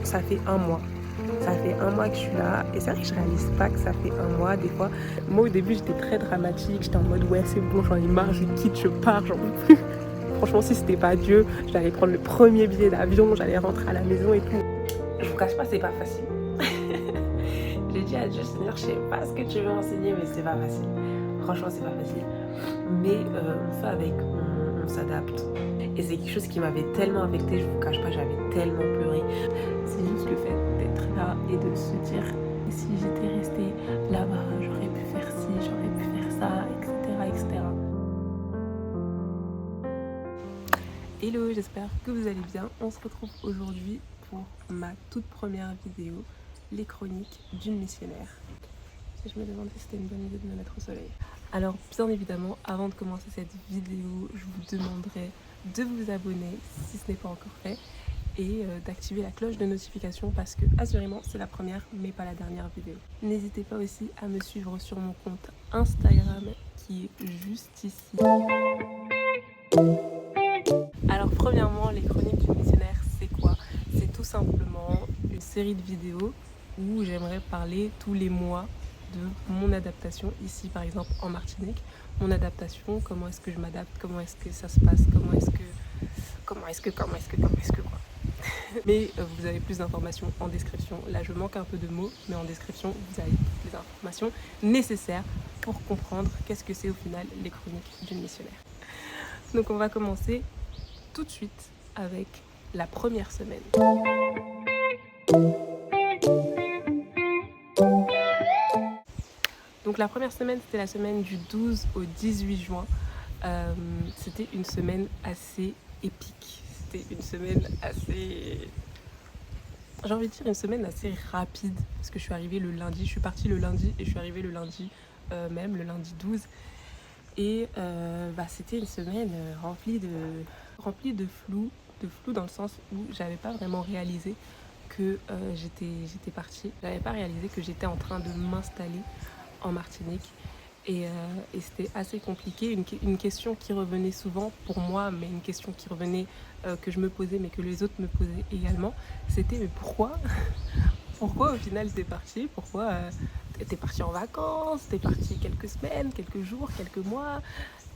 ça fait un mois. Ça fait un mois que je suis là et c'est vrai que je réalise pas que ça fait un mois des fois. Moi au début j'étais très dramatique, j'étais en mode ouais c'est bon, j'en ai marre, je quitte, je pars, j'en peux plus. Franchement si c'était pas Dieu, j'allais prendre le premier billet d'avion, j'allais rentrer à la maison et tout. Je vous cache pas, c'est pas facile. J'ai dit à Dieu, Seigneur, je sais pas ce que tu veux enseigner mais c'est pas facile. Franchement c'est pas facile. Mais on fait avec, on s'adapte. Et c'est quelque chose qui m'avait tellement affectée, je vous cache pas, j'avais tellement pleuré. C'est juste le fait d'être là et de se dire si j'étais restée là-bas, j'aurais pu faire ci, j'aurais pu faire ça, etc. etc. Hello, j'espère que vous allez bien. On se retrouve aujourd'hui pour ma toute première vidéo, les chroniques d'une missionnaire. Je me demande si c'était une bonne idée de me mettre au soleil. Alors bien évidemment, avant de commencer cette vidéo, je vous demanderai de vous abonner si ce n'est pas encore fait et d'activer la cloche de notification parce que assurément c'est la première mais pas la dernière vidéo. N'hésitez pas aussi à me suivre sur mon compte Instagram qui est juste ici. Alors premièrement, les chroniques du missionnaire, c'est quoi? C'est tout simplement une série de vidéos où j'aimerais parler tous les mois de mon adaptation ici par exemple en Martinique. Mon adaptation, comment est-ce que je m'adapte, comment est-ce que ça se passe, comment est-ce que quoi. Mais vous avez plus d'informations en description. Là je manque un peu de mots, mais en description vous avez toutes les informations nécessaires pour comprendre qu'est-ce que c'est au final les chroniques d'une missionnaire. Donc on va commencer tout de suite avec la première semaine. Donc la première semaine, c'était la semaine du 12 au 18 juin. C'était une semaine assez épique. C'était une semaine assez... J'ai envie de dire une semaine assez rapide. Parce que je suis arrivée le lundi, je suis partie le lundi et je suis arrivée le lundi même, le lundi 12. Et c'était une semaine remplie de flou dans le sens où j'avais pas vraiment réalisé que j'étais partie. J'avais pas réalisé que j'étais en train de m'installer en Martinique. Et c'était assez compliqué. Une question qui revenait souvent pour moi, mais une question qui revenait, que je me posais, mais que les autres me posaient également, c'était mais pourquoi pourquoi au final t'es partie? Pourquoi t'es partie en vacances? T'es partie quelques semaines, quelques jours, quelques mois?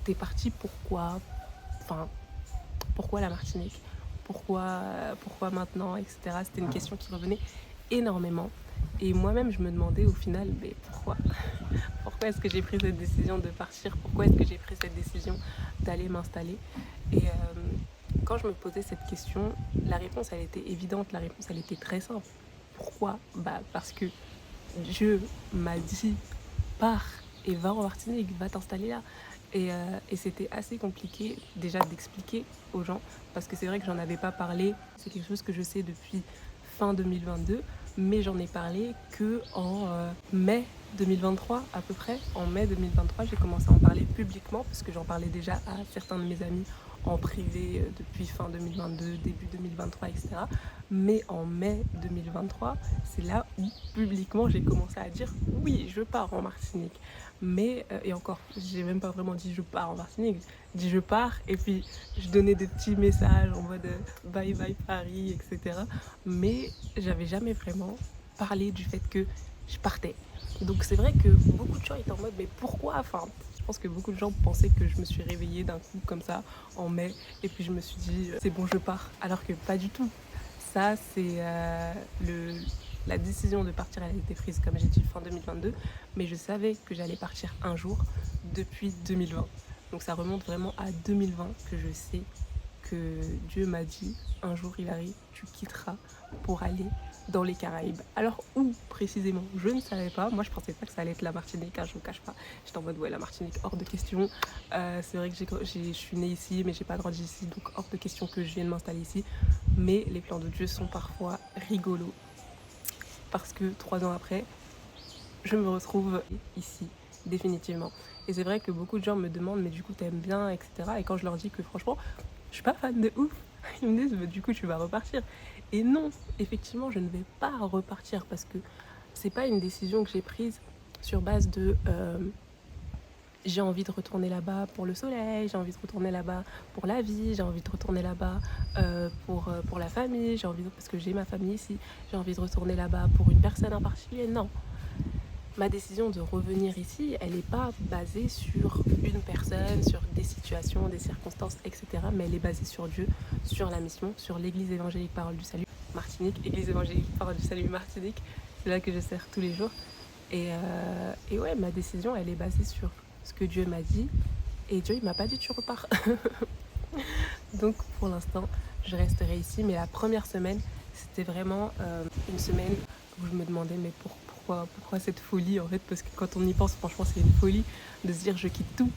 T'es partie pourquoi? Enfin, pourquoi la Martinique? Pourquoi maintenant, etc. C'était une question qui revenait énormément. Et moi-même, je me demandais au final, mais pourquoi? Pourquoi est-ce que j'ai pris cette décision de partir? Pourquoi est-ce que j'ai pris cette décision d'aller m'installer? Et quand je me posais cette question, la réponse, elle était évidente, la réponse, elle était très simple. Pourquoi? Parce que Dieu m'a dit, pars et va en Martinique, va t'installer là. Et c'était assez compliqué déjà d'expliquer aux gens, parce que c'est vrai que j'en avais pas parlé, c'est quelque chose que je sais depuis fin 2022, mais j'en ai parlé que en mai 2023 à peu près. En mai 2023, j'ai commencé à en parler publiquement, parce que j'en parlais déjà à certains de mes amis en privé depuis fin 2022, début 2023, etc. Mais en mai 2023, c'est là où publiquement j'ai commencé à dire oui, je pars en Martinique. Mais, et encore, j'ai même pas vraiment dit je pars en Martinique, je dis je pars et puis je donnais des petits messages en mode bye bye Paris, etc. Mais j'avais jamais vraiment parlé du fait que je partais. Donc c'est vrai que beaucoup de gens étaient en mode mais pourquoi? Enfin, je pense que beaucoup de gens pensaient que je me suis réveillée d'un coup comme ça en mai et puis je me suis dit c'est bon je pars, alors que pas du tout. Ça c'est la décision de partir, elle a été prise comme j'ai dit fin 2022, mais je savais que j'allais partir un jour depuis 2020. Donc ça remonte vraiment à 2020 que je sais que Dieu m'a dit un jour Hilary, tu quitteras pour aller dans les Caraïbes. Alors où précisément, je ne savais pas. Moi je pensais pas que ça allait être la Martinique, hein, je vous cache pas. J'étais en mode ouais la Martinique hors de question. C'est vrai que je suis née ici mais j'ai pas grandi ici, donc hors de question que je vienne m'installer ici. Mais les plans de Dieu sont parfois rigolos. Parce que 3 ans après, je me retrouve ici, définitivement. Et c'est vrai que beaucoup de gens me demandent, mais du coup, t'aimes bien, etc. Et quand je leur dis que franchement, je suis pas fan de ouf, ils me disent, mais du coup, tu vas repartir. Et non, effectivement, je ne vais pas repartir parce que c'est pas une décision que j'ai prise sur base de j'ai envie de retourner là-bas pour le soleil, j'ai envie de retourner là-bas pour la vie, j'ai envie de retourner là-bas pour la famille, parce que j'ai ma famille ici, j'ai envie de retourner là-bas pour une personne en particulier. Non, ma décision de revenir ici, elle n'est pas basée sur une personne, sur des situations, des circonstances, etc. Mais elle est basée sur Dieu, sur la mission, sur l'Église évangélique Parole du Salut Martinique, Église évangélique Parole du Salut Martinique. C'est là que je sers tous les jours. Et ouais, ma décision, elle est basée sur ce que Dieu m'a dit. Et Dieu, il m'a pas dit tu repars. Donc pour l'instant, je resterai ici. Mais la première semaine, c'était vraiment une semaine où je me demandais mais pourquoi cette folie en fait, parce que quand on y pense, franchement, c'est une folie de se dire je quitte tout.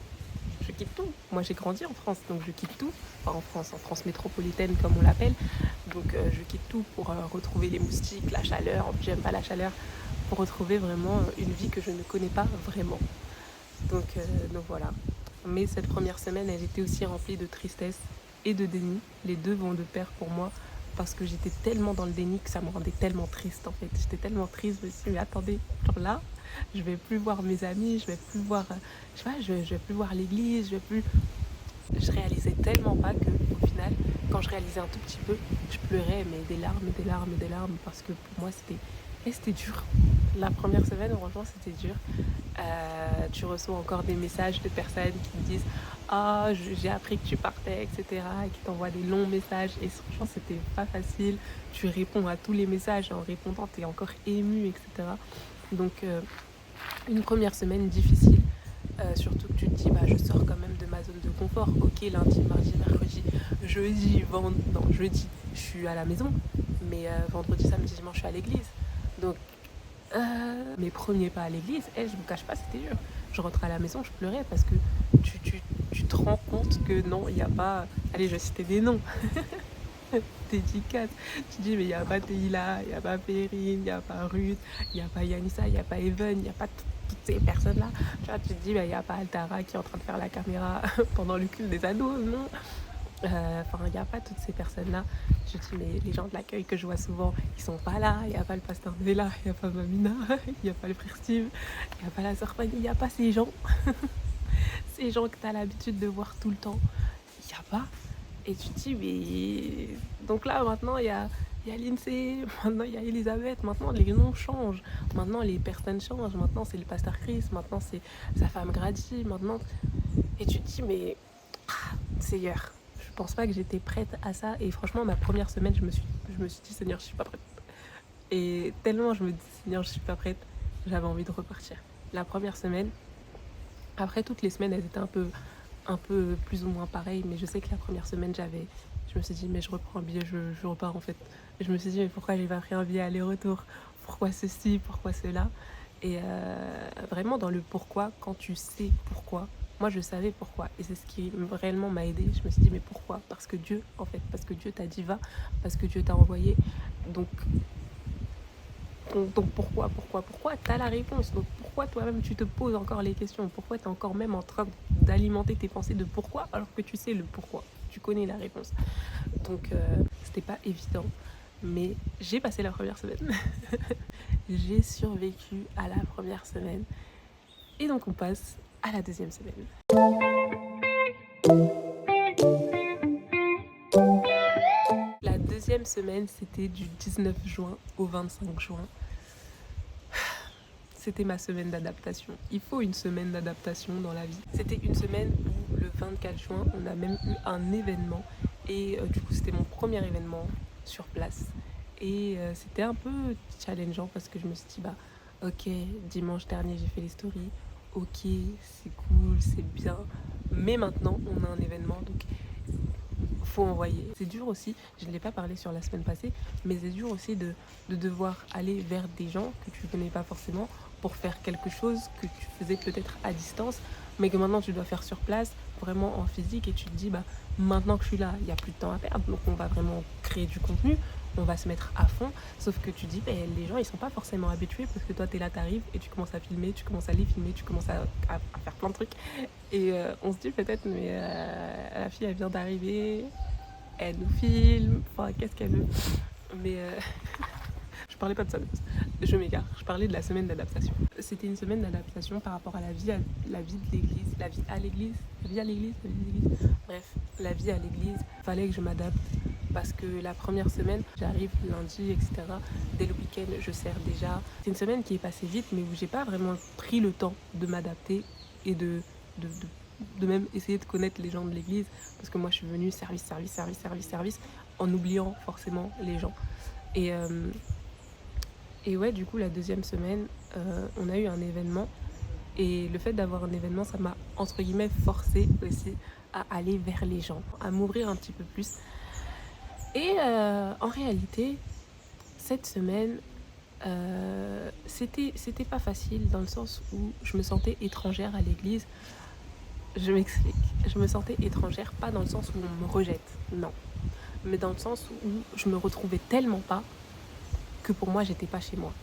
Je quitte tout. Moi, j'ai grandi en France, donc je quitte tout. Enfin, en France métropolitaine, comme on l'appelle. Donc, je quitte tout pour retrouver les moustiques, la chaleur. J'aime pas la chaleur. Pour retrouver vraiment une vie que je ne connais pas vraiment. Donc voilà. Mais cette première semaine, elle était aussi remplie de tristesse et de déni. Les deux vont de pair pour moi. Parce que j'étais tellement dans le déni que ça me rendait tellement triste en fait. J'étais tellement triste, je me suis dit mais attendez, genre là, je vais plus voir mes amis, je vais plus voir, je vais plus voir l'église, je réalisais tellement pas que au final, quand je réalisais un tout petit peu, je pleurais mais des larmes, des larmes, des larmes parce que pour moi c'était dur. La première semaine, franchement, c'était dur. Tu reçois encore des messages de personnes qui te disent ah, j'ai appris que tu partais, etc. et qui t'envoient des longs messages. Et franchement, c'était pas facile. Tu réponds à tous les messages. En répondant, t'es encore ému, etc. Donc, une première semaine difficile. Surtout que tu te dis, bah, je sors quand même de ma zone de confort. Ok, lundi, mardi, mercredi, jeudi, je suis à la maison. Mais vendredi, samedi, dimanche, je suis à l'église. Donc, mes premiers pas à l'église, je vous cache pas, c'était dur. Je rentrais à la maison, je pleurais parce que tu te rends compte que non, il n'y a pas... Allez, je vais citer des noms. Dédicace. Tu dis, mais il n'y a pas Teila, il n'y a pas Perrine, il n'y a pas Ruth, il n'y a pas Yanissa, il n'y a pas Even, il n'y a pas toutes ces personnes-là. Tu vois, tu te dis, il n'y a pas Altara qui est en train de faire la caméra pendant le culte des ados, non. Enfin, il n'y a pas toutes ces personnes-là. Je dis, mais les gens de l'accueil que je vois souvent, ils sont pas là. Il n'y a pas le pasteur Vela, il n'y a pas Mamina, il n'y a pas le frère Steve, il n'y a pas la sœur Fanny, il n'y a pas ces gens. Ces gens que tu as l'habitude de voir tout le temps. Il n'y a pas. Et tu te dis, mais... Donc là, maintenant, il y a l'INSEE, maintenant il y a Elisabeth, maintenant les noms changent, maintenant les personnes changent, maintenant c'est le pasteur Chris, maintenant c'est sa femme Grady, maintenant... Et tu te dis, mais... Seigneur, je pense pas que j'étais prête à ça. Et franchement, ma première semaine, je me suis dit, Seigneur, je suis pas prête. Et tellement je me dis, Seigneur, je suis pas prête, j'avais envie de repartir. La première semaine, après toutes les semaines, elles étaient un peu plus ou moins pareilles. Mais je sais que la première semaine, je me suis dit, mais je reprends un billet, je repars en fait. Et je me suis dit, mais pourquoi j'ai pas pris un billet aller-retour? Pourquoi ceci? Pourquoi cela? Et vraiment dans le pourquoi, quand tu sais pourquoi, moi je savais pourquoi. Et c'est ce qui réellement m'a aidée. Je me suis dit, mais pourquoi? Parce que Dieu, en fait, parce que Dieu t'a dit va, parce que Dieu t'a envoyé. Donc pourquoi t'as la réponse. Donc pourquoi toi-même tu te poses encore les questions? Pourquoi tu es encore même en train d'alimenter tes pensées de pourquoi alors que tu sais le pourquoi? Tu connais la réponse. Donc c'était pas évident. Mais j'ai passé la première semaine. J'ai survécu à la première semaine. Et donc on passe à la deuxième semaine. La deuxième semaine, c'était du 19 juin au 25 juin. C'était ma semaine d'adaptation. Il faut une semaine d'adaptation dans la vie. C'était une semaine où le 24 juin, on a même eu un événement. Et du coup, c'était mon premier événement sur place. Et c'était un peu challengeant parce que je me suis dit, bah, ok, dimanche dernier, j'ai fait les stories. Ok, c'est cool, c'est bien. Mais maintenant, on a un événement, donc faut envoyer. C'est dur aussi, je ne l'ai pas parlé sur la semaine passée, mais c'est dur aussi de devoir aller vers des gens que tu ne connais pas forcément pour faire quelque chose que tu faisais peut-être à distance, mais que maintenant tu dois faire sur place, vraiment en physique, et tu te dis, bah, maintenant que je suis là, il n'y a plus de temps à perdre, donc on va vraiment créer du contenu, on va se mettre à fond, sauf que tu dis, bah, les gens, ils sont pas forcément habitués, parce que toi, tu es là, tu arrives, et tu commences à filmer, tu commences à les filmer, tu commences à faire plein de trucs, et on se dit peut-être, mais la fille, elle vient d'arriver, elle nous filme, enfin, qu'est-ce qu'elle veut? Mais parlais pas de ça. Je m'égare. Je parlais de la semaine d'adaptation. C'était une semaine d'adaptation par rapport à la vie de l'église, la vie à l'église, bref, la vie à l'église. Fallait que je m'adapte parce que la première semaine, j'arrive lundi, etc. Dès le week-end, je sers déjà. C'est une semaine qui est passée vite, mais où j'ai pas vraiment pris le temps de m'adapter et de même essayer de connaître les gens de l'église, parce que moi je suis venue service, en oubliant forcément les gens. Et ouais, du coup, la deuxième semaine, on a eu un événement. Et le fait d'avoir un événement, ça m'a, entre guillemets, forcé aussi à aller vers les gens, à m'ouvrir un petit peu plus. Et en réalité, cette semaine, c'était pas facile dans le sens où je me sentais étrangère à l'église. Je m'explique. Je me sentais étrangère, pas dans le sens où on me rejette, non. Mais dans le sens où je me retrouvais tellement pas que pour moi, j'étais pas chez moi.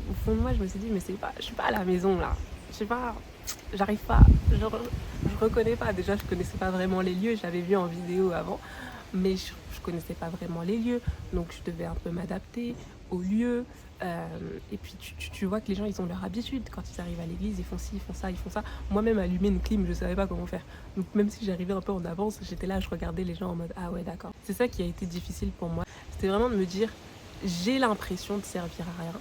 Au fond de moi, je me suis dit, mais je suis pas à la maison là. Je sais pas, j'arrive pas, je reconnais pas. Déjà, je connaissais pas vraiment les lieux, j'avais vu en vidéo avant, mais je connaissais pas vraiment les lieux, donc je devais un peu m'adapter aux lieux. Et puis tu vois que les gens, ils ont leur habitude. Quand ils arrivent à l'église, ils font ci, ils font ça, ils font ça. Moi-même, allumer une clim, je savais pas comment faire. Donc même si j'arrivais un peu en avance, j'étais là, je regardais les gens en mode, ah ouais, d'accord. C'est ça qui a été difficile pour moi. C'était vraiment de me dire, j'ai l'impression de servir à rien.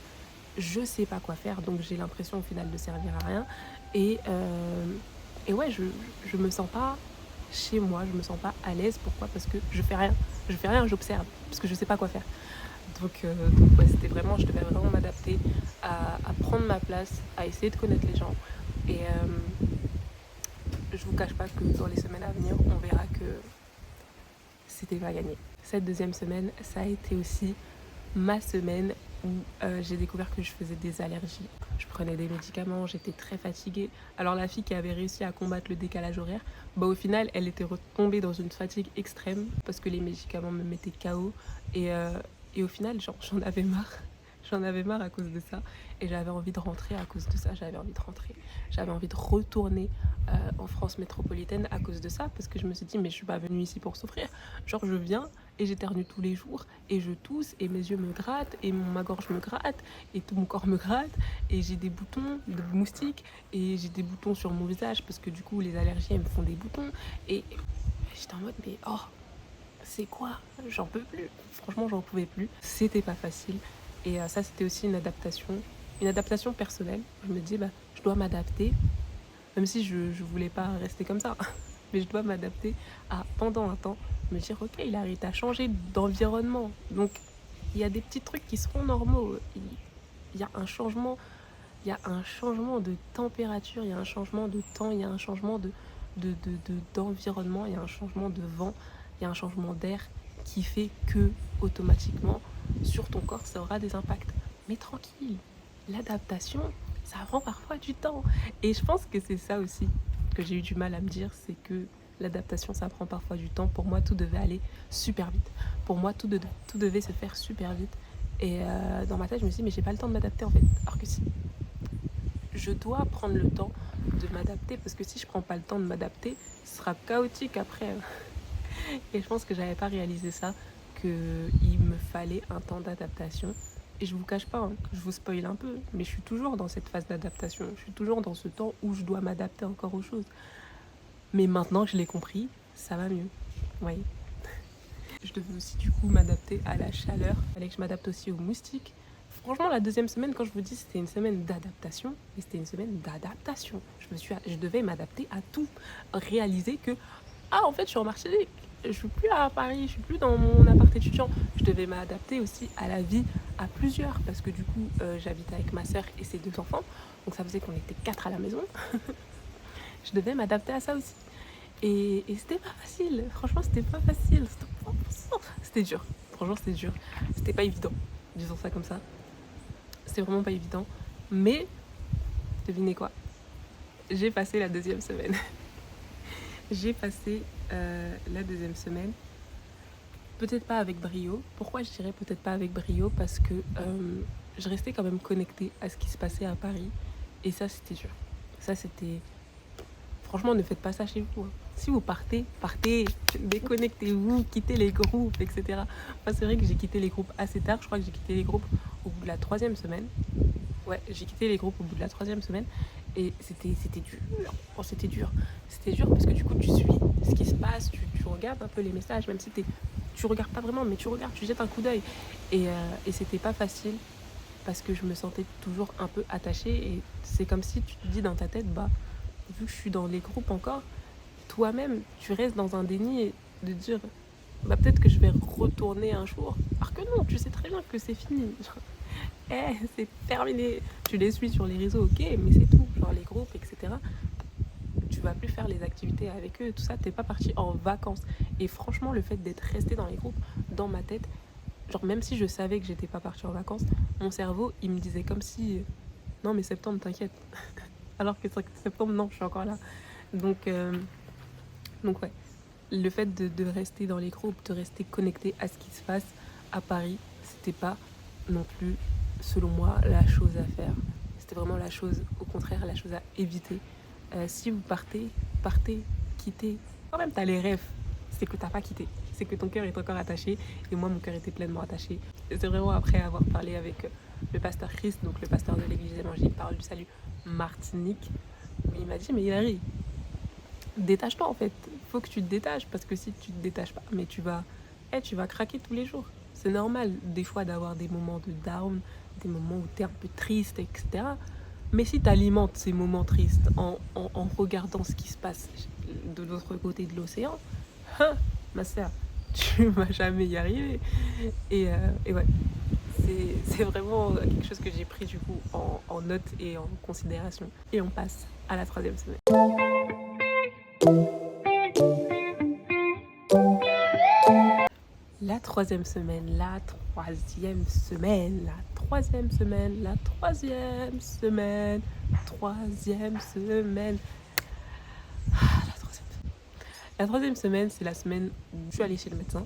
Je sais pas quoi faire, donc j'ai l'impression au final de servir à rien. Et ouais, je me sens pas chez moi, je me sens pas à l'aise. Pourquoi ? Parce que je fais rien, j'observe, parce que je sais pas quoi faire. Donc ouais, c'était vraiment, je devais vraiment m'adapter à prendre ma place, à essayer de connaître les gens. Et je vous cache pas que dans les semaines à venir, on verra que c'était pas gagné. Cette deuxième semaine, ça a été aussi ma semaine où j'ai découvert que je faisais des allergies. Je prenais des médicaments, j'étais très fatiguée. Alors la fille qui avait réussi à combattre le décalage horaire, au final, elle était retombée dans une fatigue extrême parce que les médicaments me mettaient KO. Et au final, j'en avais marre. J'en avais marre à cause de ça. Et j'avais envie de rentrer à cause de ça. J'avais envie de retourner en France métropolitaine à cause de ça. Parce que je me suis dit, mais je suis pas venue ici pour souffrir. Genre, je viens et j'éternue tous les jours. Et je tousse et mes yeux me grattent. Et ma gorge me gratte. Et tout mon corps me gratte. Et j'ai des boutons de moustiques. Et j'ai des boutons sur mon visage. Parce que du coup, les allergies, elles me font des boutons. Et j'étais en mode, mais oh, c'est quoi ? J'en peux plus. Franchement, j'en pouvais plus. C'était pas facile. Et ça, c'était aussi une adaptation personnelle. Je me dis, je dois m'adapter, même si je voulais pas rester comme ça. Mais je dois m'adapter à, pendant un temps, me dire, ok, il arrive à changer d'environnement. Donc, il y a des petits trucs qui seront normaux. Il y a un changement, de température, il y a un changement de temps, il y a un changement d'environnement, il y a un changement de vent, il y a un changement d'air qui fait que, automatiquement, sur ton corps, ça aura des impacts. Mais tranquille, l'adaptation, ça prend parfois du temps. Et je pense que c'est ça aussi que j'ai eu du mal à me dire, c'est que l'adaptation, ça prend parfois du temps. Pour moi, tout devait aller super vite. Pour moi, tout devait se faire super vite. Et dans ma tête, je me suis dit, mais j'ai pas le temps de m'adapter en fait. Alors que si, je dois prendre le temps de m'adapter, parce que si je prends pas le temps de m'adapter, ce sera chaotique après. Et je pense que j'avais pas réalisé ça, qu'il me fallait un temps d'adaptation. Et je vous cache pas, je vous spoil un peu, mais je suis toujours dans cette phase d'adaptation. Je suis toujours dans ce temps où je dois m'adapter encore aux choses. Mais maintenant que je l'ai compris, ça va mieux. Oui. Je devais aussi du coup m'adapter à la chaleur. Il fallait que je m'adapte aussi aux moustiques. Franchement, la deuxième semaine, quand je vous dis c'était une semaine d'adaptation, et c'était une semaine d'adaptation. Je devais m'adapter à tout. Réaliser que, en fait, je suis en Martinique. Je suis plus à Paris, je suis plus dans mon appart étudiant. Je devais m'adapter aussi à la vie à plusieurs, parce que du coup, j'habite avec ma sœur et ses 2 enfants. Donc ça faisait qu'on était 4 à la maison. Je devais m'adapter à ça aussi. Et c'était pas facile. Franchement, c'était pas facile. C'était dur. Franchement, c'était dur. C'était pas évident. Disons ça comme ça. C'était vraiment pas évident. Mais, devinez quoi ? J'ai passé la deuxième semaine. J'ai passé la deuxième semaine. Peut-être pas avec brio. Pourquoi je dirais peut-être pas avec brio ? Parce que je restais quand même connectée à ce qui se passait à Paris. Et ça, c'était dur. Ça, c'était... Franchement, ne faites pas ça chez vous. Si vous partez, déconnectez-vous, quittez les groupes, etc. Moi, c'est vrai que j'ai quitté les groupes assez tard. Je crois que j'ai quitté les groupes au bout de la 3e semaine. Ouais, j'ai quitté les groupes au bout de la 3e semaine. Et c'était dur. Oh, c'était dur. C'était dur parce que du coup, tu suis ce qui se passe, tu regardes un peu les messages, même si tu regardes pas vraiment, mais tu regardes, tu jettes un coup d'œil. Et c'était pas facile parce que je me sentais toujours un peu attachée. Et c'est comme si tu te dis dans ta tête, bah, vu que je suis dans les groupes encore, toi-même, tu restes dans un déni et de dire, bah, peut-être que je vais retourner un jour. Alors que non, tu sais très bien que c'est fini. C'est terminé. Tu les suis sur les réseaux, ok, mais c'est tout. Genre les groupes, etc. Tu vas plus faire les activités avec eux, tout ça. T'es pas parti en vacances. Et franchement, le fait d'être resté dans les groupes, dans ma tête, genre même si je savais que j'étais pas partie en vacances, mon cerveau, il me disait comme si, non mais septembre, t'inquiète. Alors que septembre, non, je suis encore là. Donc, donc ouais, le fait de rester dans les groupes, de rester connecté à ce qui se passe à Paris, c'était pas non plus, selon moi, la chose à faire. C'était vraiment la chose, au contraire, la chose à éviter. Si vous partez, quittez. Quand même, t'as les rêves. C'est que t'as pas quitté. C'est que ton cœur est encore attaché. Et moi, mon cœur était pleinement attaché. Et c'est vraiment après avoir parlé avec le pasteur Chris, donc le pasteur de l'église évangélique Parole du Salut Martinique. Il m'a dit, mais Hilary, détache-toi en fait. Faut que tu te détaches parce que si tu te détaches pas, mais tu vas craquer tous les jours. C'est normal des fois d'avoir des moments de down, des moments où tu es un peu triste, etc. Mais si tu alimentes ces moments tristes en regardant ce qui se passe de l'autre côté de l'océan, hein, ma sœur, tu vas jamais y arriver. Et ouais, c'est vraiment quelque chose que j'ai pris du coup en note et en considération. Et on passe à la 3e semaine. La 3e semaine, la 3e semaine, la 3e semaine, la 3e semaine, 3e semaine. La 3e semaine, c'est la semaine où je suis allée chez le médecin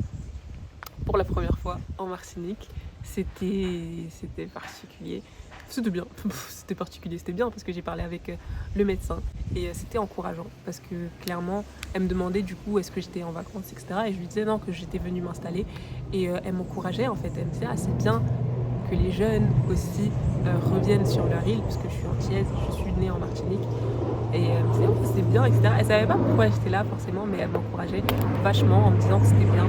pour la première fois en Martinique. C'était particulier. C'était bien, c'était particulier, c'était bien parce que j'ai parlé avec le médecin et c'était encourageant parce que clairement elle me demandait du coup est-ce que j'étais en vacances, etc. Et je lui disais non, que j'étais venue m'installer et elle m'encourageait en fait. Elle me disait ah c'est bien que les jeunes aussi reviennent sur leur île parce que je suis antillaise, je suis née en Martinique. Et elle me disait oh, c'est bien, etc. Elle savait pas pourquoi j'étais là forcément, mais elle m'encourageait vachement en me disant que c'était bien,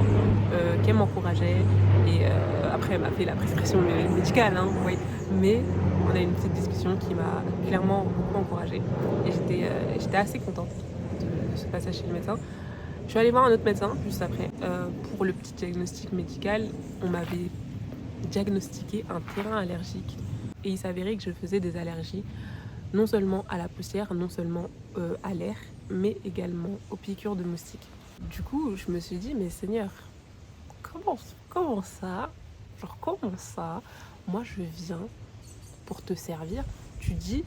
qu'elle m'encourageait. Et après elle m'a fait la prescription médicale, hein, ouais. Mais on a eu une petite discussion qui m'a clairement beaucoup encouragée. Et j'étais assez contente de ce passage chez le médecin. Je suis allée voir un autre médecin juste après. Pour le petit diagnostic médical, on m'avait diagnostiqué un terrain allergique. Et il s'avérait que je faisais des allergies non seulement à la poussière, non seulement à l'air, mais également aux piqûres de moustiques. Du coup, je me suis dit, mais Seigneur, comment ça, genre comment ça, moi je viens pour te servir, tu dis,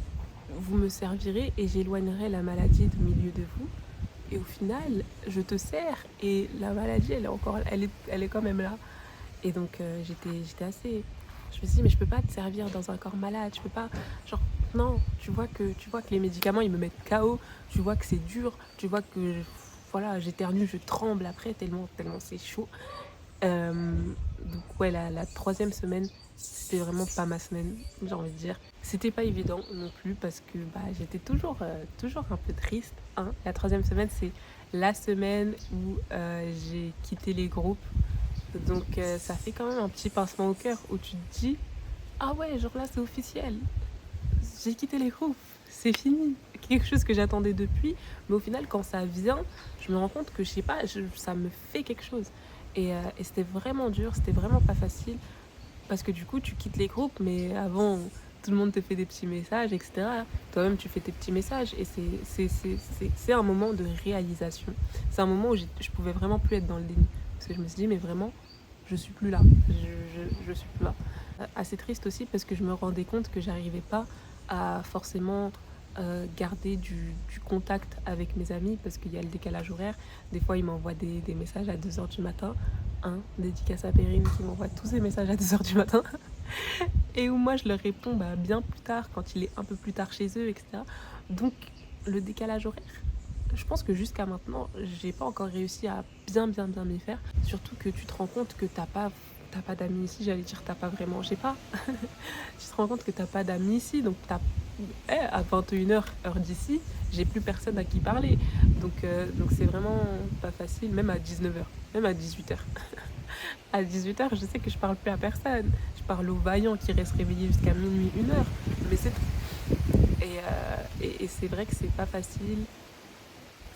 vous me servirez et j'éloignerai la maladie du milieu de vous. Et au final, je te sers et la maladie, elle est quand même là. Et donc, j'étais assez... Je me suis dit, mais je peux pas te servir dans un corps malade, je peux pas... Genre, non, tu vois que les médicaments, ils me mettent KO, tu vois que c'est dur, tu vois que, voilà, j'éternue, je tremble après, tellement c'est chaud. Donc, ouais, la 3e semaine, c'était vraiment pas ma semaine, j'ai envie de dire. C'était pas évident non plus parce que bah, j'étais toujours un peu triste. Hein. La 3e semaine, c'est la semaine où j'ai quitté les groupes. Donc ça fait quand même un petit pincement au cœur où tu te dis ah ouais, genre là c'est officiel, j'ai quitté les groupes, c'est fini. Quelque chose que j'attendais depuis, mais au final quand ça vient, je me rends compte que je sais pas, ça me fait quelque chose. Et c'était vraiment dur, c'était vraiment pas facile parce que du coup tu quittes les groupes, mais avant tout le monde te fait des petits messages, etc. Toi-même tu fais tes petits messages et c'est un moment de réalisation. C'est un moment où je pouvais vraiment plus être dans le déni parce que je me suis dit mais vraiment je suis plus là, je suis plus là. Assez triste aussi parce que je me rendais compte que j'arrivais pas à forcément garder du contact avec mes amis parce qu'il y a le décalage horaire. Des fois ils m'envoient des messages à 2h du matin, dédicace à Perrine qui m'envoie tous ces messages à 2h du matin et où moi je leur réponds bien plus tard quand il est un peu plus tard chez eux, etc. Donc le décalage horaire, je pense que jusqu'à maintenant, j'ai pas encore réussi à bien m'y faire. Surtout que tu te rends compte que t'as t'as pas d'amis ici, j'allais dire t'as pas vraiment, je sais pas. Tu te rends compte que t'as pas d'amis ici, donc à 21h, heure d'ici, j'ai plus personne à qui parler. Donc c'est vraiment pas facile, même à 19h, même à 18h. À 18h, je sais que je parle plus à personne. Je parle aux vaillants qui restent réveillés jusqu'à minuit, 1h. Mais c'est tout. Et c'est vrai que c'est pas facile.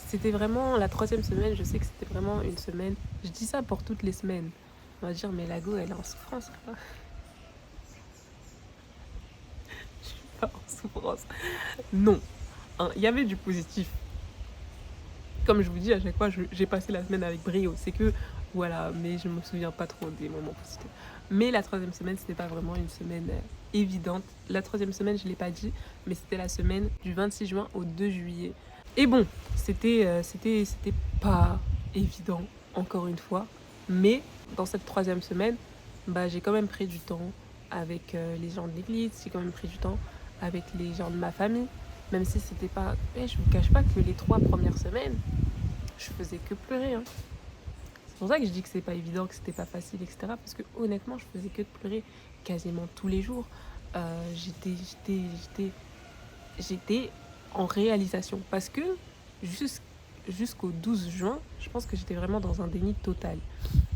C'était vraiment la troisième semaine, je sais que c'était vraiment une semaine. Je dis ça pour toutes les semaines. On va dire, mais la go, elle est en souffrance, quoi. Je suis pas en souffrance. Non. Hein, il y avait du positif. Comme je vous dis, à chaque fois, j'ai passé la semaine avec brio. C'est que, voilà, mais je me souviens pas trop des moments positifs. Mais la troisième semaine, c'était pas vraiment une semaine évidente. La troisième semaine, je l'ai pas dit, mais c'était la semaine du 26 juin au 2 juillet. Et bon, c'était pas évident, encore une fois. Mais dans cette troisième semaine, bah, j'ai quand même pris du temps avec les gens de l'église, j'ai quand même pris du temps avec les gens de ma famille. Même si c'était pas... je vous cache pas que les 3 premières semaines, je faisais que pleurer. Hein. C'est pour ça que je dis que c'est pas évident, que c'était pas facile, etc. Parce que honnêtement, je faisais que de pleurer quasiment tous les jours. J'étais en réalisation. Parce que jusqu'au 12 juin, je pense que j'étais vraiment dans un déni total.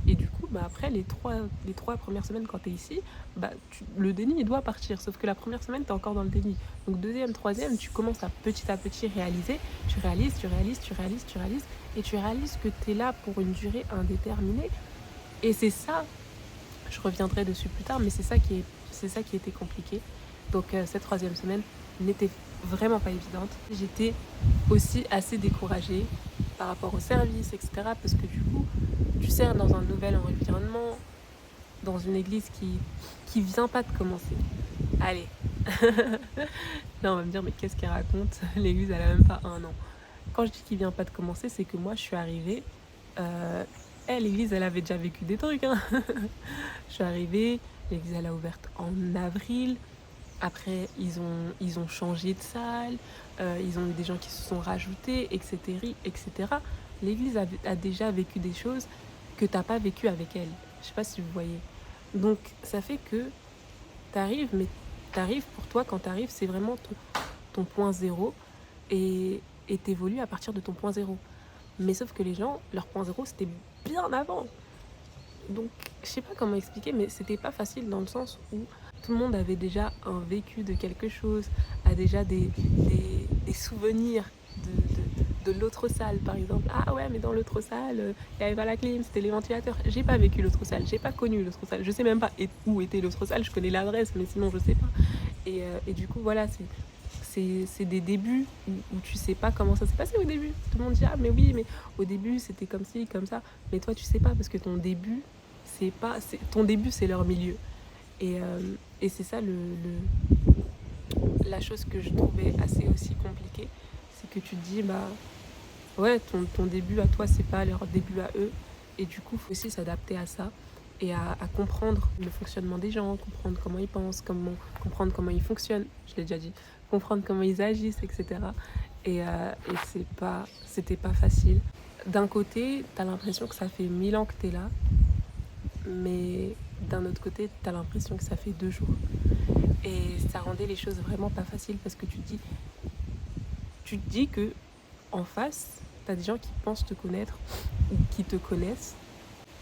Et du coup, bah, après les trois premières semaines quand tu es ici, bah, le déni il doit partir. Sauf que la première semaine, tu es encore dans le déni. Donc deuxième, troisième, tu commences à petit réaliser. Tu réalises. Et tu réalises que tu es là pour une durée indéterminée. Et c'est ça, je reviendrai dessus plus tard, mais c'est ça qui était compliqué. Donc cette troisième semaine n'était vraiment pas évidente. J'étais aussi assez découragée par rapport au service, etc. Parce que du coup, tu sers dans un nouvel environnement, dans une église qui vient pas de commencer. Allez. Là, on va me dire, mais qu'est-ce qu'elle raconte? L'église, elle a même pas 1 an. Quand je dis qu'il vient pas de commencer, c'est que moi, je suis arrivée. L'église, elle avait déjà vécu des trucs. Hein. Je suis arrivée, l'église, elle a ouverte en avril. Après, ils ont changé de salle. Ils ont eu des gens qui se sont rajoutés, etc. L'église a déjà vécu des choses que t'as pas vécu avec elle. Je sais pas si vous voyez. Donc, ça fait que t'arrives, mais t'arrives pour toi, quand t'arrives, c'est vraiment ton point zéro et t'évolues à partir de ton point zéro. Mais sauf que les gens, leur point zéro, c'était bien avant. Donc, je sais pas comment expliquer, mais c'était pas facile dans le sens où tout le monde avait déjà un vécu de quelque chose, a déjà des souvenirs de l'autre salle, par exemple. Ah ouais, mais dans l'autre salle, il n'y avait pas la clim, c'était les ventilateurs. J'ai pas vécu l'autre salle, j'ai pas connu l'autre salle. Je sais même pas où était l'autre salle, je connais l'adresse, mais sinon je sais pas. Et du coup, voilà, c'est des débuts où tu sais pas comment ça s'est passé au début. Tout le monde dit, ah mais oui, mais au début c'était comme ci, comme ça. Mais toi, tu sais pas, parce que ton début, ton début, c'est leur milieu. Et c'est ça la chose que je trouvais assez aussi compliquée, c'est que tu te dis, bah ouais, ton début à toi, c'est pas leur début à eux. Et du coup, il faut aussi s'adapter à ça et à comprendre le fonctionnement des gens, comprendre comment ils pensent, comprendre comment ils fonctionnent, je l'ai déjà dit, comprendre comment ils agissent, etc. Et c'était pas facile. D'un côté, t'as l'impression que ça fait 1000 ans que t'es là, mais d'un autre côté, t'as l'impression que ça fait 2 jours. Et ça rendait les choses vraiment pas faciles parce que tu te dis que en face, t'as des gens qui pensent te connaître ou qui te connaissent,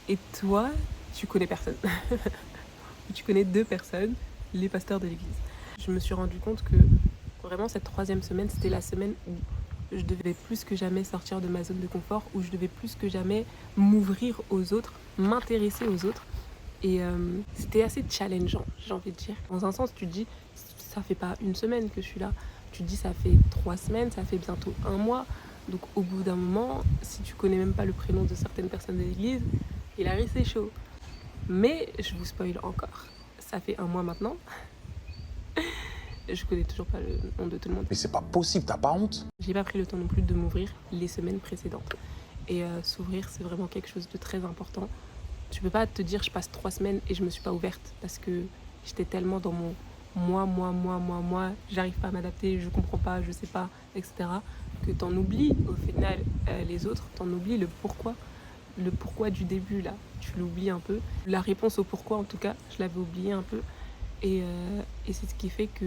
et toi, tu connais personne. Tu connais 2 personnes, les pasteurs de l'église. Je me suis rendu compte que vraiment cette troisième semaine, c'était la semaine où je devais plus que jamais sortir de ma zone de confort, où je devais plus que jamais m'ouvrir aux autres, m'intéresser aux autres. Et c'était assez challengeant, j'ai envie de dire. Dans un sens, tu te dis, ça fait pas 1 semaine que je suis là. Tu te dis, ça fait 3 semaines, ça fait bientôt 1 mois. Donc au bout d'un moment, si tu connais même pas le prénom de certaines personnes de l'église, il arrive, c'est chaud. Mais je vous spoil encore. Ça fait 1 mois maintenant. Je connais toujours pas le nom de tout le monde. Mais c'est pas possible, t'as pas honte? J'ai pas pris le temps non plus de m'ouvrir les semaines précédentes. Et s'ouvrir, c'est vraiment quelque chose de très important. Tu peux pas te dire, je passe 3 semaines et je me suis pas ouverte parce que j'étais tellement dans mon moi, j'arrive pas à m'adapter, je comprends pas, je sais pas, etc. que t'en oublies au final les autres, t'en oublies le pourquoi. le pourquoi du début, là, tu l'oublies un peu. La réponse au pourquoi, en tout cas, je l'avais oublié un peu. Et c'est ce qui fait que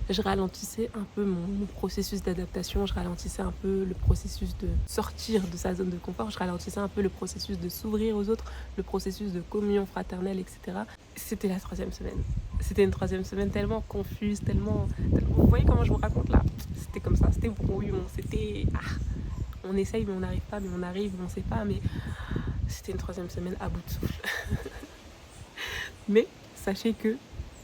je ralentissais un peu mon processus d'adaptation, je ralentissais un peu le processus de sortir de sa zone de confort, je ralentissais un peu le processus de s'ouvrir aux autres, le processus de communion fraternelle, etc. C'était la 3e semaine. C'était une 3e semaine tellement confuse, tellement... Vous voyez comment je vous raconte là? C'était comme ça, c'était brouillon, c'était... on essaye mais on n'arrive pas, mais on arrive, mais on sait pas, mais... C'était une 3e semaine à bout de souffle. Mais sachez que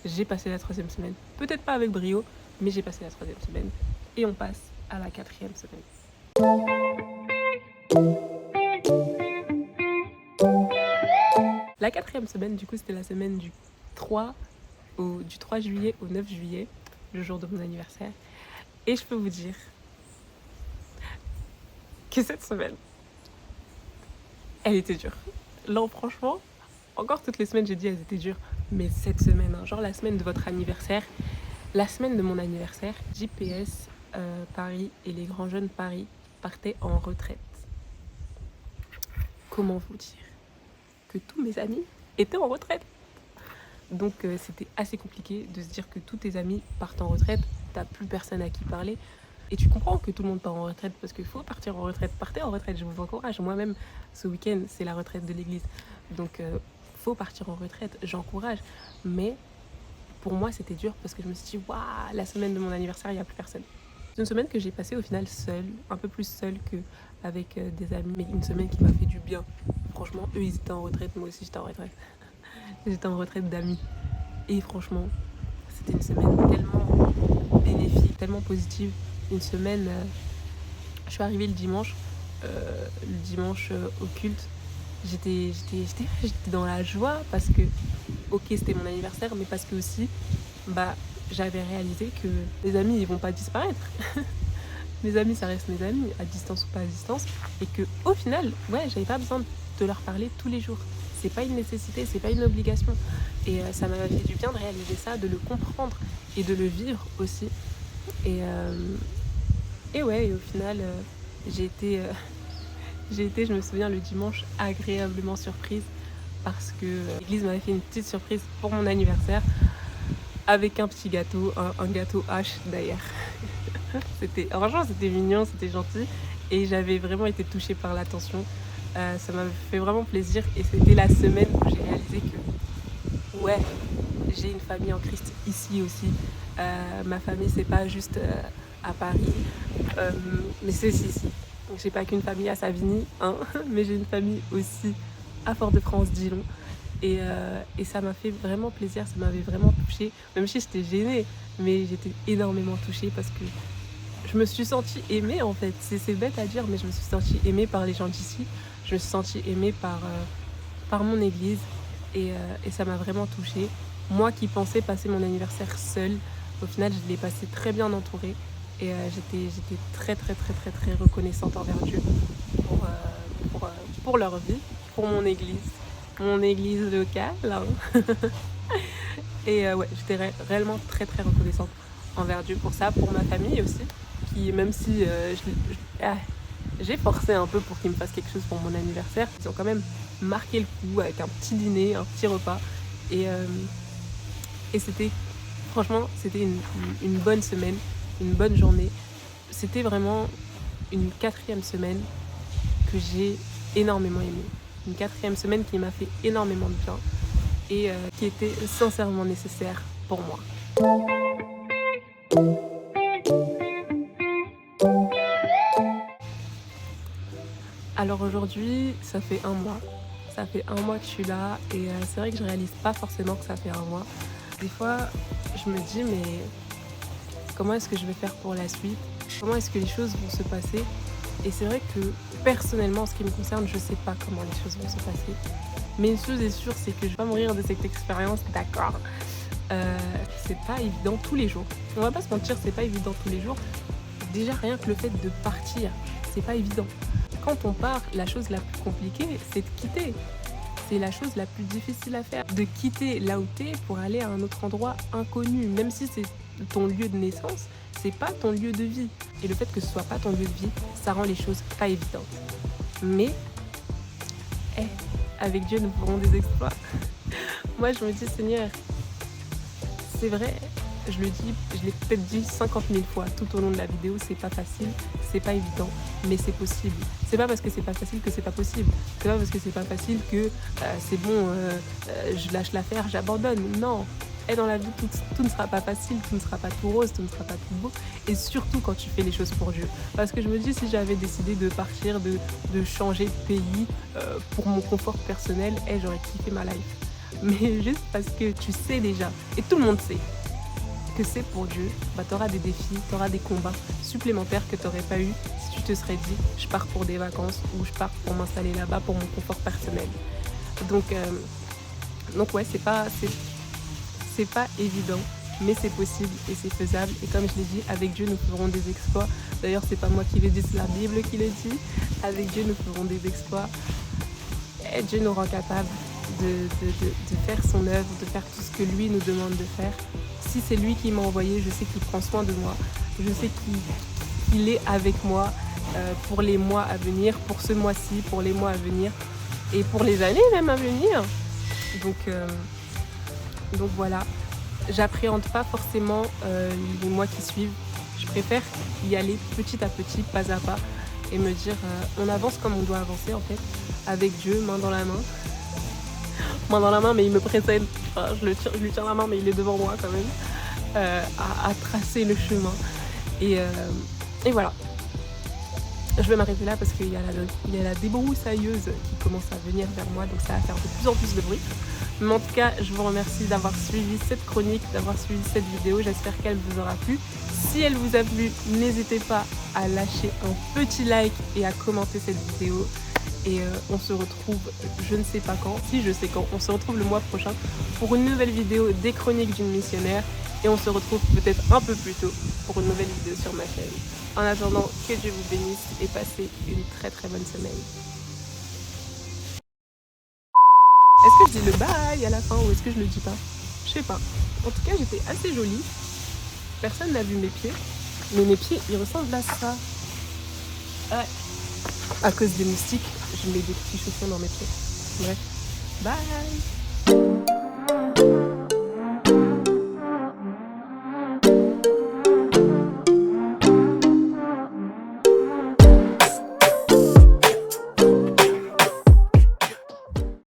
j'ai passé la 3e semaine. Peut-être pas avec brio, mais j'ai passé la 3e semaine. Et on passe à la 4e semaine. La 4e semaine, du coup, c'était la semaine du 3 juillet au 9 juillet, le jour de mon anniversaire. Et je peux vous dire que cette semaine, elle était dure. Là, franchement, encore toutes les semaines, j'ai dit elles étaient dures. Mais cette semaine, genre la semaine de votre anniversaire, la semaine de mon anniversaire, JPS Paris et les Grands Jeunes Paris partaient en retraite. Comment vous dire que tous mes amis étaient en retraite. Donc c'était assez compliqué de se dire que tous tes amis partent en retraite, t'as plus personne à qui parler. Et tu comprends que tout le monde part en retraite parce qu'il faut partir en retraite. Partez en retraite, je vous encourage. Moi-même, ce week-end, c'est la retraite de l'église. Donc, faut partir en retraite, j'encourage. Mais pour moi, c'était dur parce que je me suis dit, waouh, la semaine de mon anniversaire, il n'y a plus personne. C'est une semaine que j'ai passée au final seule, un peu plus seule qu'avec des amis. Mais une semaine qui m'a fait du bien. Franchement, eux, ils étaient en retraite, moi aussi, j'étais en retraite. J'étais en retraite d'amis. Et franchement, c'était une semaine tellement bénéfique, tellement positive. Une semaine, je suis arrivée le dimanche au culte. J'étais dans la joie parce que, ok, c'était mon anniversaire, mais parce que aussi, j'avais réalisé que les amis, ils vont pas disparaître. Mes amis, ça reste mes amis, à distance ou pas à distance. Et que au final, j'avais pas besoin de leur parler tous les jours. C'est pas une nécessité, c'est pas une obligation. Et ça m'a fait du bien de réaliser ça, de le comprendre et de le vivre aussi. Et au final, j'ai été, je me souviens, le dimanche, agréablement surprise parce que l'église m'avait fait une petite surprise pour mon anniversaire avec un petit gâteau, un gâteau H d'ailleurs. Franchement, c'était mignon, c'était gentil et j'avais vraiment été touchée par l'attention. Ça m'a fait vraiment plaisir et c'était la semaine où j'ai réalisé que j'ai une famille en Christ ici aussi. Ma famille, c'est pas juste à Paris, mais c'est ici. Donc j'ai pas qu'une famille à Savigny, mais j'ai une famille aussi à Fort-de-France, Dillon. Et ça m'a fait vraiment plaisir, ça m'avait vraiment touchée. Même si j'étais gênée, mais j'étais énormément touchée parce que je me suis sentie aimée en fait. C'est bête à dire, mais je me suis sentie aimée par les gens d'ici. Je me suis sentie aimée par mon église et ça m'a vraiment touchée. Moi qui pensais passer mon anniversaire seule, au final je l'ai passé très bien entourée. Et j'étais très très très très très reconnaissante envers Dieu pour leur vie, pour mon église locale. Et j'étais réellement très très reconnaissante envers Dieu pour ça, pour ma famille aussi, qui même si j'ai forcé un peu pour qu'ils me fassent quelque chose pour mon anniversaire, ils ont quand même marqué le coup avec un petit dîner, un petit repas. Et franchement, c'était une bonne semaine, une bonne journée. C'était vraiment une 4e semaine que j'ai énormément aimée. Une 4e semaine qui m'a fait énormément de bien et qui était sincèrement nécessaire pour moi. Alors aujourd'hui, ça fait 1 mois. Ça fait 1 mois que je suis là et c'est vrai que je réalise pas forcément que ça fait 1 mois. Des fois, je me dis mais comment est-ce que je vais faire pour la suite? Comment est-ce que les choses vont se passer? Et c'est vrai que personnellement, en ce qui me concerne, je sais pas comment les choses vont se passer. Mais une chose est sûre, c'est que je vais pas mourir de cette expérience, d'accord. C'est pas évident tous les jours. On va pas se mentir, c'est pas évident tous les jours. Déjà, rien que le fait de partir, c'est pas évident. Quand on part, la chose la plus compliquée, c'est de quitter. C'est la chose la plus difficile à faire. De quitter là où t'es pour aller à un autre endroit inconnu. Même si c'est ton lieu de naissance, c'est pas ton lieu de vie. Et le fait que ce soit pas ton lieu de vie, ça rend les choses pas évidentes. Mais Eh, avec Dieu, nous ferons des exploits. Moi, je me dis, Seigneur, c'est vrai, je le dis, je l'ai peut-être dit 50 000 fois tout au long de la vidéo, c'est pas facile, c'est pas évident, mais c'est possible. C'est pas parce que c'est pas facile que c'est pas possible. C'est pas parce que c'est pas facile que c'est bon, je lâche l'affaire, j'abandonne. Non. Et dans la vie, tout ne sera pas facile, tout ne sera pas tout rose, tout ne sera pas tout beau. Et surtout quand tu fais les choses pour Dieu. Parce que je me dis, si j'avais décidé de partir, de changer de pays pour mon confort personnel, j'aurais kiffé ma life. Mais juste parce que tu sais déjà, et tout le monde sait, que c'est pour Dieu, bah, tu auras des défis, tu auras des combats supplémentaires que tu n'aurais pas eu si tu te serais dit je pars pour des vacances ou je pars pour m'installer là-bas pour mon confort personnel. Donc ouais, c'est pas évident, mais c'est possible et c'est faisable. Et comme je l'ai dit, avec Dieu, nous ferons des exploits. D'ailleurs, c'est pas moi qui le dis, c'est la Bible qui le dit. Avec Dieu, nous ferons des exploits. Et Dieu nous rend capables de faire son œuvre, de faire tout ce que lui nous demande de faire. Si c'est lui qui m'a envoyé, je sais qu'il prend soin de moi. Je sais qu'il est avec moi pour les mois à venir, pour ce mois-ci, pour les mois à venir et pour les années même à venir. Donc voilà, j'appréhende pas forcément les mois qui suivent. Je préfère y aller petit à petit, pas à pas, et me dire on avance comme on doit avancer en fait, avec Dieu, main dans la main. Main dans la main, mais il me précède. Enfin, je lui tiens la main, mais il est devant moi quand même, à tracer le chemin. Et voilà. Je vais m'arrêter là parce qu'il y a la débroussailleuse qui commence à venir vers moi, donc ça va faire de plus en plus de bruit. Mais en tout cas, je vous remercie d'avoir suivi cette chronique, d'avoir suivi cette vidéo. J'espère qu'elle vous aura plu. Si elle vous a plu, n'hésitez pas à lâcher un petit like et à commenter cette vidéo. Et on se retrouve, je ne sais pas quand, si je sais quand, on se retrouve le mois prochain pour une nouvelle vidéo des chroniques d'une missionnaire. Et on se retrouve peut-être un peu plus tôt pour une nouvelle vidéo sur ma chaîne. En attendant, que Dieu vous bénisse et passez une très très bonne semaine. Est-ce que je dis le bye à la fin ou est-ce que je le dis pas? Je sais pas. En tout cas, j'étais assez jolie. Personne n'a vu mes pieds. Mais mes pieds, ils ressemblent à ça. Ouais. À cause des moustiques, je mets des petits chaussons dans mes pieds. Bref. Bye!